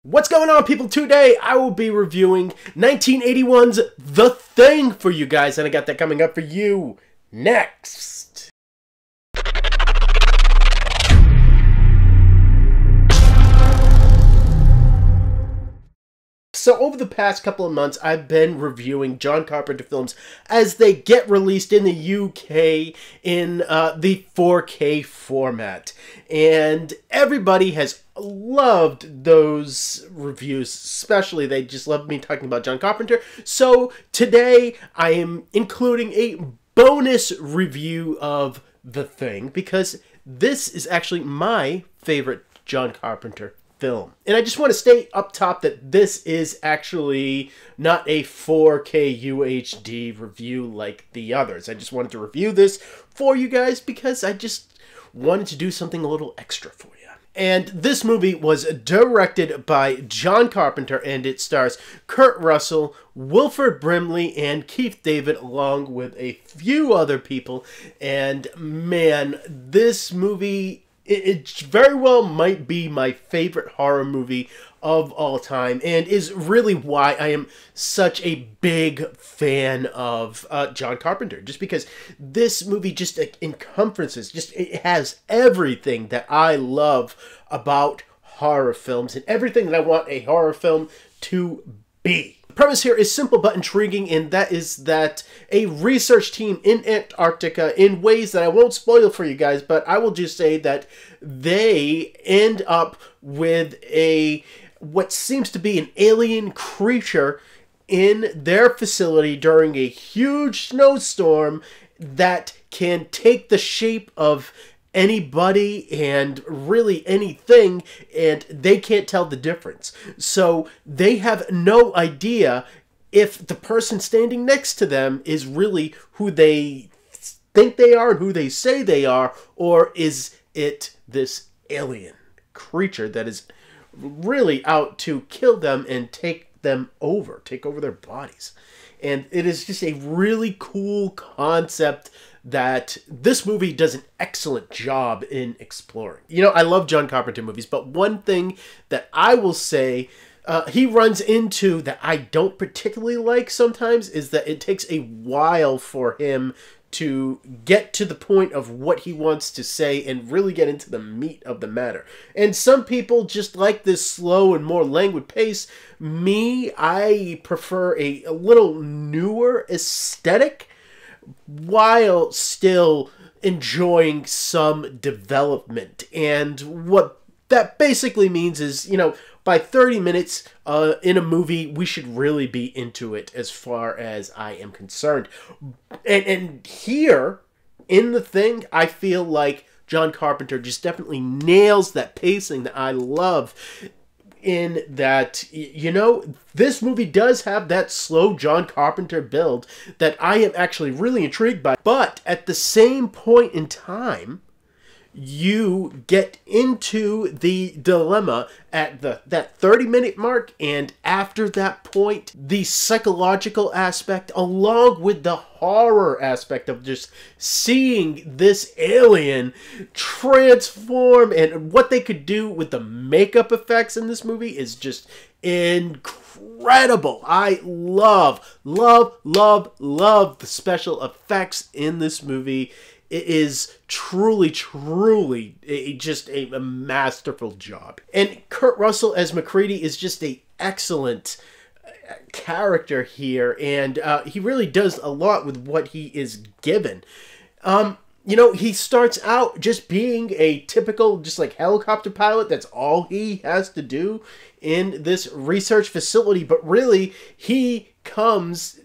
What's going on, people? Today I will be reviewing 1981's The Thing for you guys, and I got that coming up for you next. So over the past couple of months, I've been reviewing John Carpenter films as they get released in the UK in the 4K format. And everybody has loved those reviews, especially they just love me talking about John Carpenter. So today I am including a bonus review of The Thing, because this is actually my favorite John Carpenter film. And I just want to state up top that this is actually not a 4K UHD review like the others. I just wanted to review this for you guys because I just wanted to do something a little extra for you. And this movie was directed by John Carpenter, and it stars Kurt Russell, Wilford Brimley, and Keith David, along with a few other people. And man, this movie, it very well might be my favorite horror movie of all time, and is really why I am such a big fan of John Carpenter. Just because this movie just encompasses, it has everything that I love about horror films, and everything that I want a horror film to be. The premise here is simple but intriguing, and that is that a research team in Antarctica, in ways that I won't spoil for you guys, but I will just say that they end up with what seems to be an alien creature in their facility during a huge snowstorm that can take the shape of anybody and really anything, and they can't tell the difference. So they have no idea if the person standing next to them is really who they think they are and who they say they are, or is it this alien creature that is really out to kill them and take over their bodies. And it is just a really cool concept that this movie does an excellent job in exploring. You know, I love John Carpenter movies, but one thing that I will say he runs into that I don't particularly like sometimes is that it takes a while for him to get to the point of what he wants to say and really get into the meat of the matter. And some people just like this slow and more languid pace. Me, I prefer a little newer aesthetic while still enjoying some development. And what that basically means is, you know, by 30 minutes in a movie, we should really be into it as far as I am concerned. And here, in The Thing, I feel like John Carpenter just definitely nails that pacing that I love, in that, you know, this movie does have that slow John Carpenter build that I am actually really intrigued by. But at the same point in time, you get into the dilemma at that 30-minute mark, and after that point, the psychological aspect along with the horror aspect of just seeing this alien transform and what they could do with the makeup effects in this movie is just incredible. I love the special effects in this movie. It is truly just a masterful job. And Kurt Russell as MacReady is just an excellent character here, and he really does a lot with what he is given. You know, he starts out just being a typical, just like, helicopter pilot. That's all he has to do in this research facility. But really, he comes,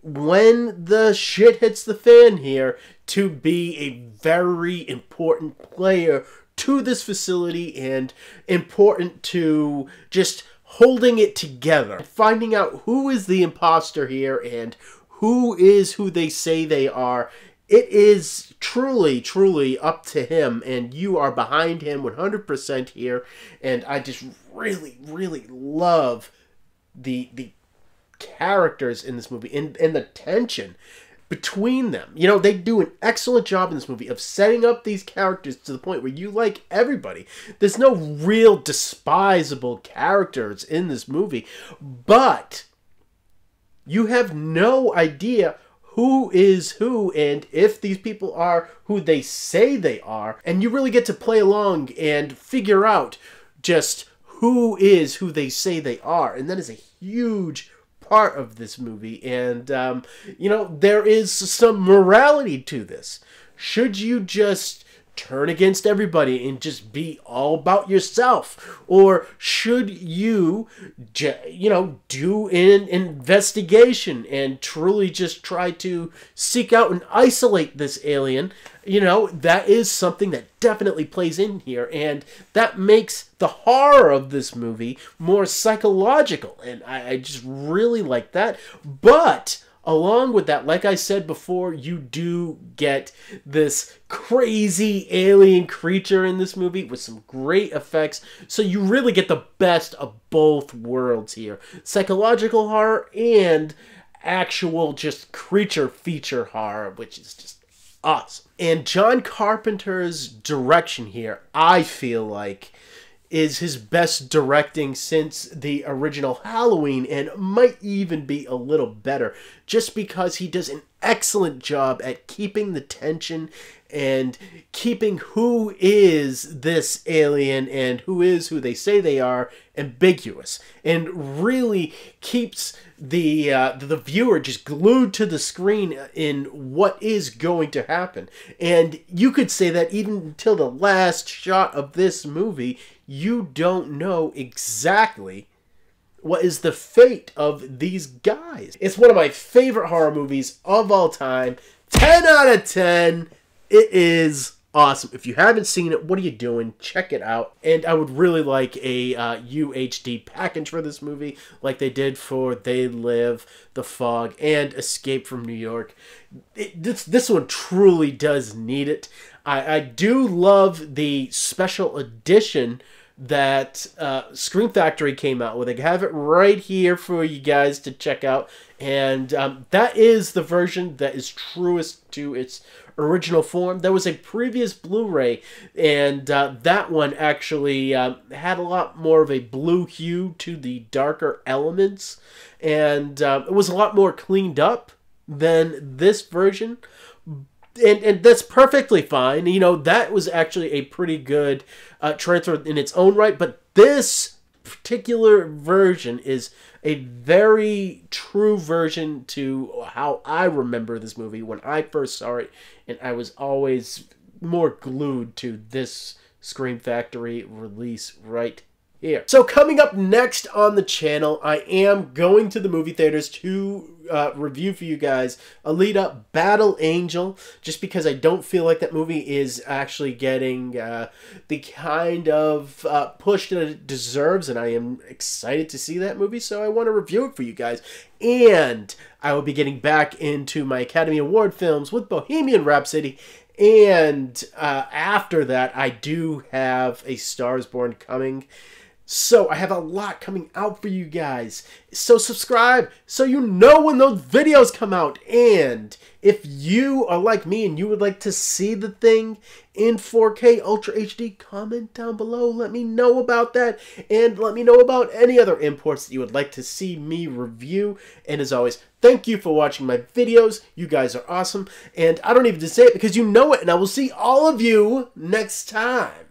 when the shit hits the fan here, to be a very important player to this facility and important to just holding it together. Finding out who is the imposter here and who is who they say they are. It is truly up to him, and you are behind him 100% here. And I just really love the characters in this movie and the tension. between them. You know, they do an excellent job in this movie of setting up these characters to the point where you like everybody. There's no real despisable characters in this movie, but you have no idea who is who and if these people are who they say they are, and you really get to play along and figure out just who is who they say they are, and that is a huge part of this movie. And you know, there is some morality to this. Should you just turn against everybody and just be all about yourself, or should you do an investigation and truly just try to seek out and isolate this alien? You know, that is something that definitely plays in here, and that makes the horror of this movie more psychological, and I just really like that. But along with that, like I said before, you do get this crazy alien creature in this movie with some great effects. So you really get the best of both worlds here. Psychological horror and actual just creature feature horror, which is just awesome. And John Carpenter's direction here, I feel like, is his best directing since the original Halloween, and might even be a little better, just because he does an excellent job at keeping the tension and keeping who is this alien and who is who they say they are ambiguous, and really keeps the viewer just glued to the screen in what is going to happen. And you could say that even until the last shot of this movie, you don't know exactly what is the fate of these guys. It's one of my favorite horror movies of all time. 10 out of 10. It is awesome. If you haven't seen it, what are you doing? Check it out. And I would really like a UHD package for this movie, like they did for They Live, The Fog, and Escape from New York. This one truly does need it. I do love the special edition that Scream Factory came out with. I have it right here for you guys to check out, and that is the version that is truest to its original form. There was a previous Blu-ray, and that one actually had a lot more of a blue hue to the darker elements, and it was a lot more cleaned up than this version. And that's perfectly fine. You know, that was actually a pretty good transfer in its own right. But this particular version is a very true version to how I remember this movie when I first saw it. And I was always more glued to this Scream Factory release right here. So coming up next on the channel, I am going to the movie theaters to review for you guys Alita Battle Angel, just because I don't feel like that movie is actually getting the kind of push that it deserves, and I am excited to see that movie, so I want to review it for you guys. And I will be getting back into my Academy Award films with Bohemian Rhapsody. And after that, I do have A Star is Born coming. So I have a lot coming out for you guys. So subscribe so you know when those videos come out. And if you are like me and you would like to see the thing in 4K Ultra HD, comment down below. Let me know about that. And let me know about any other imports that you would like to see me review. And as always, thank you for watching my videos. You guys are awesome. And I don't even have to say it because you know it. And I will see all of you next time.